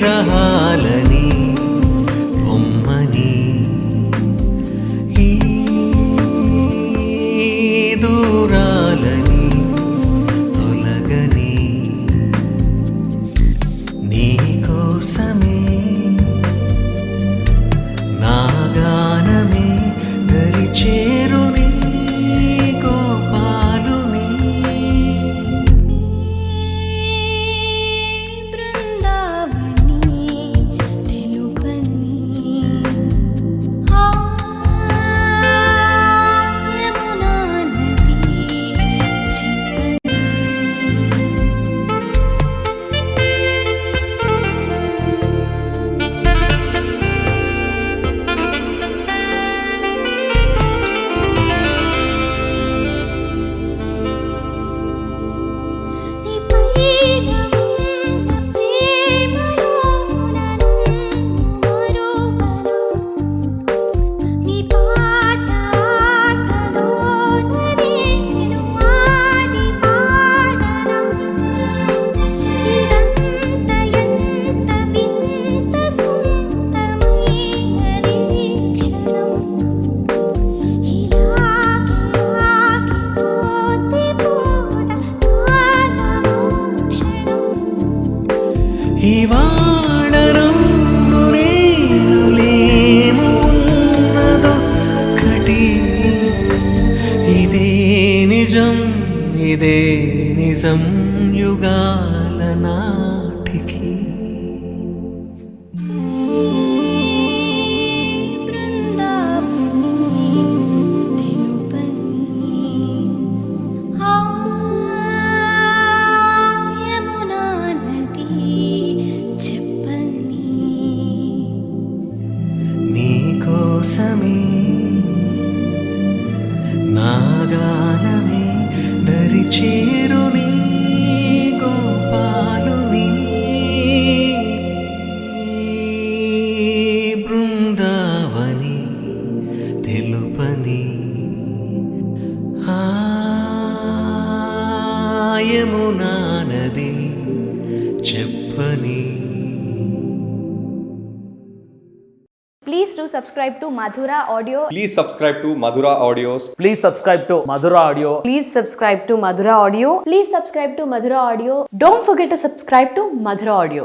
విరహాలని బొమ్మని ఈ దూరాలని తొలగని నీ కోసమే నా గానమే దరి చేరుని గోపాలుని బృందావని తెలుపని యమునా నది చెప్పని నీ పైన ఉన్న ప్రేమలో నన్ను మరువను నీ పాట ఆటలో నేను ఆడి పాడనా ఇదంతా ఎంత వింత సుందరమైనది క్షణం ఇలాగే ఆగిపోతే పోదా కాలము క్షణం ఇవాళను నేను లేము ఉన్నదొక్కటి ఇదే నిజం ఇదే నిజం యుగాల నాటికి బృందావని తెలుపని యమునా నది చెప్పని నీ కోసమే నా గానమే దరి చేరుని గోపాలుని బృందావని తెలుపని యమునా నది చెప్పని. Please do subscribe to Madhura Audio. Please subscribe to Madhura Audios. Please subscribe to Madhura Audio. Please subscribe to Madhura Audio. Please subscribe to Madhura Audio. Don't forget to subscribe to Madhura Audio.